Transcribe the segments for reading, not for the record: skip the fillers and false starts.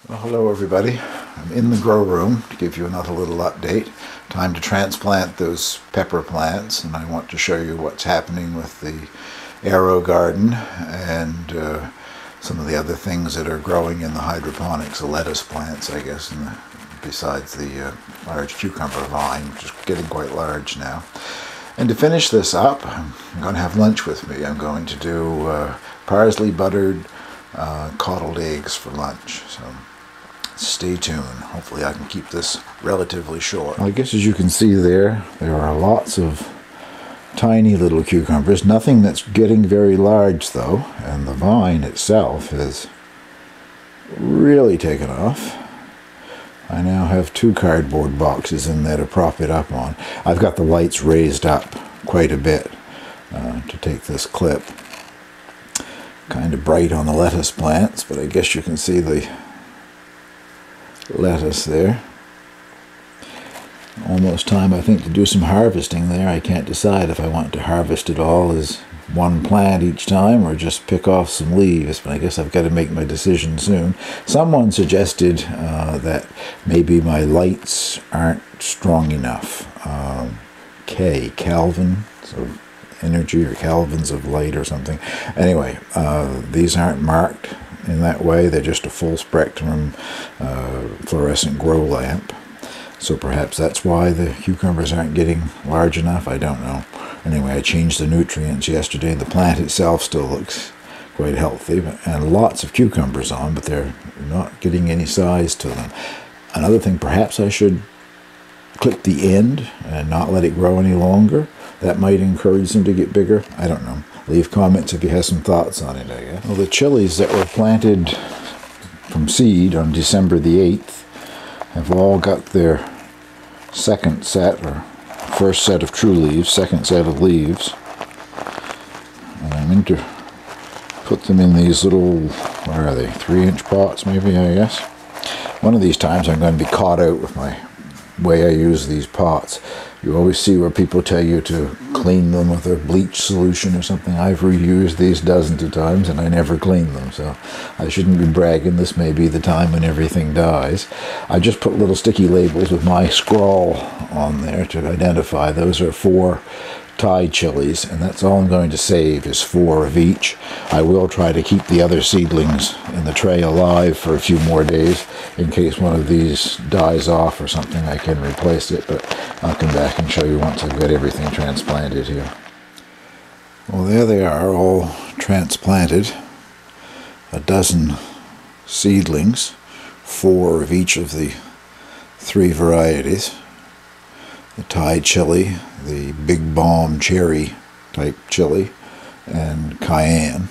Well, hello everybody. I'm in the grow room to give you another little update. Time to transplant those pepper plants, and I want to show you what's happening with the arrow garden and some of the other things that are growing in the hydroponics, the lettuce plants, I guess, besides the large cucumber vine, which is getting quite large now. And to finish this up, I'm going to have lunch with me. I'm going to do parsley buttered coddled eggs for lunch. So stay tuned. Hopefully I can keep this relatively short. I guess as you can see there are lots of tiny little cucumbers. Nothing that's getting very large though, and the vine itself has really taken off. I now have 2 cardboard boxes in there to prop it up on. I've got the lights raised up quite a bit to take this clip. Kind of bright on the lettuce plants, but I guess you can see the lettuce there. Almost time, I think, to do some harvesting there. I can't decide if I want to harvest it all as one plant each time or just pick off some leaves, but I guess I've got to make my decision soon. Someone suggested that maybe my lights aren't strong enough. Kelvin, so energy or kelvins of light or something. Anyway, these aren't marked in that way. They're just a full spectrum fluorescent grow lamp. So perhaps that's why the cucumbers aren't getting large enough. I don't know. Anyway, I changed the nutrients yesterday. The plant itself still looks quite healthy, and lots of cucumbers on, but they're not getting any size to them. Another thing, perhaps I should clip the end and not let it grow any longer. That might encourage them to get bigger. I don't know. Leave comments if you have some thoughts on it, I guess. Well, the chilies that were planted from seed on December the 8th have all got their second set, or first set of true leaves, second set of leaves. And I'm going to put them in these little, where are they, 3-inch pots maybe, I guess. One of these times I'm going to be caught out with my way I use these pots. You always see where people tell you to clean them with a bleach solution or something. I've reused these dozens of times and I never clean them, so I shouldn't be bragging. This may be the time when everything dies. I just put little sticky labels with my scrawl on there to identify. Those are 4 Thai chilies, and that's all I'm going to save is 4 of each. I will try to keep the other seedlings in the tray alive for a few more days in case one of these dies off or something. I can replace it, but I'll come back and show you once I've got everything transplanted here. Well, there they are, all transplanted. A dozen seedlings, 4 of each of the 3 varieties. The Thai chili, the Big Balm cherry type chili, and cayenne.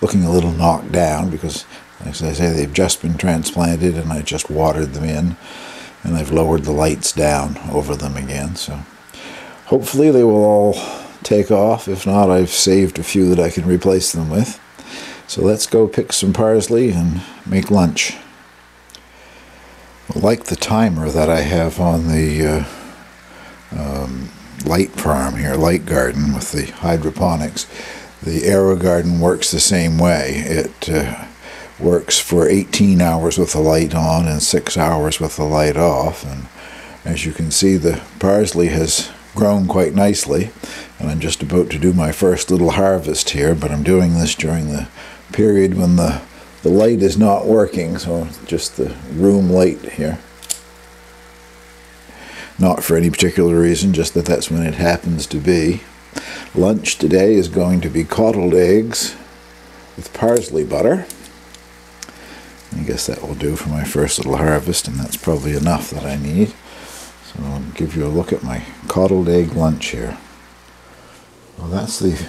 Looking a little knocked down because, as I say, they've just been transplanted and I just watered them in, and I've lowered the lights down over them again. So hopefully they will all take off. If not, I've saved a few that I can replace them with. So let's go pick some parsley and make lunch. Like the timer that I have on the light farm here, light garden with the hydroponics, the arrow garden works the same way. It works for 18 hours with the light on and 6 hours with the light off. And as you can see, the parsley has grown quite nicely, and I'm just about to do my first little harvest here, but I'm doing this during the period when the light is not working, so just the room light here. Not for any particular reason, just that that's when it happens to be. Lunch today is going to be coddled eggs with parsley butter. I guess that will do for my first little harvest, and that's probably enough that I need. So I'll give you a look at my coddled egg lunch here. Well, that's the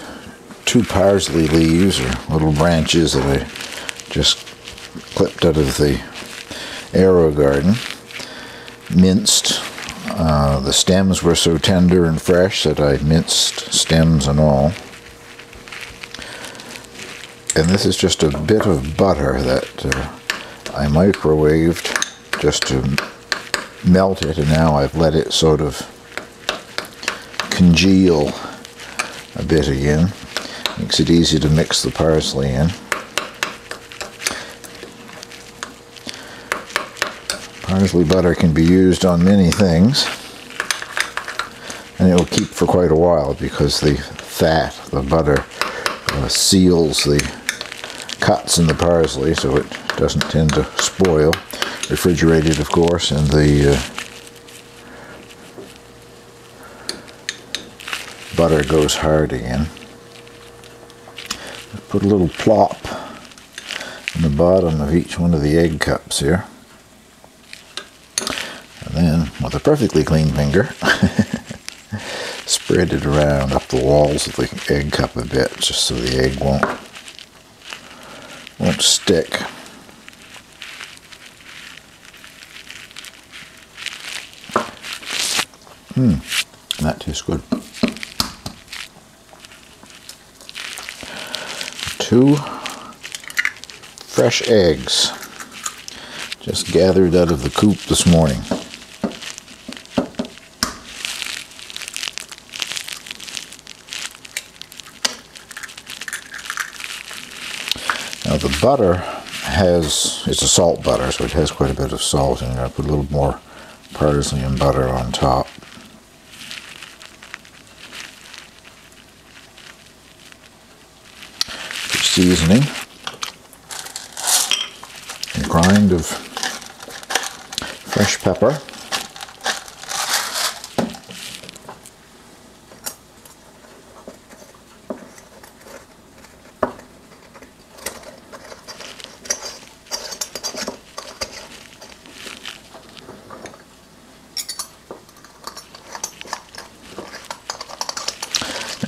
2 parsley leaves, or little branches, that I just clipped out of the arrow garden. Minced. The stems were so tender and fresh that I minced stems and all. And this is just a bit of butter that I microwaved just to melt it, and now I've let it sort of congeal a bit again. Makes it easy to mix the parsley in. Parsley butter can be used on many things, and it will keep for quite a while because the fat, the butter, seals the cuts in the parsley so it doesn't tend to spoil. Refrigerated, of course, and the butter goes hard again. Put a little plop in the bottom of each one of the egg cups here. And then, with a perfectly clean finger, spread it around up the walls of the egg cup a bit, just so the egg won't stick. That tastes good. 2 fresh eggs, just gathered out of the coop this morning. Now the butter it's a salt butter, so it has quite a bit of salt, and I'm going to put a little more parsley and butter on top. Seasoning, a grind of fresh pepper,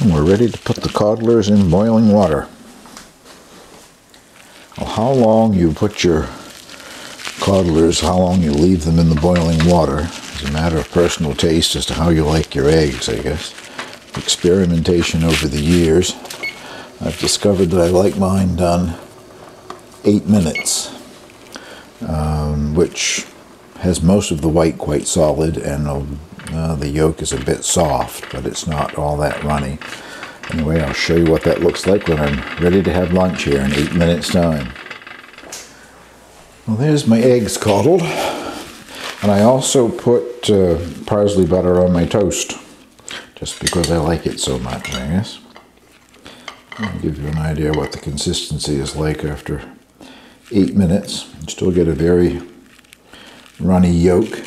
and we're ready to put the codlers in boiling water. How long you put your codlers, how long you leave them in the boiling water is a matter of personal taste as to how you like your eggs, I guess. Experimentation over the years, I've discovered that I like mine done 8 minutes, which has most of the white quite solid, and the yolk is a bit soft, but it's not all that runny. Anyway, I'll show you what that looks like when I'm ready to have lunch here in 8 minutes' time. Well, there's my eggs coddled, and I also put parsley butter on my toast, just because I like it so much, I guess. I'll give you an idea what the consistency is like after 8 minutes. You still get a very runny yolk.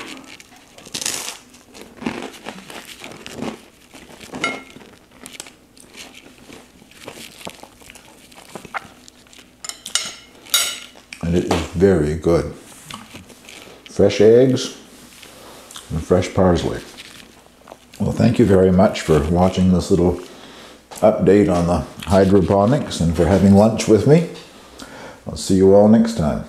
And it is very good. Fresh eggs and fresh parsley. Well, thank you very much for watching this little update on the hydroponics and for having lunch with me. I'll see you all next time.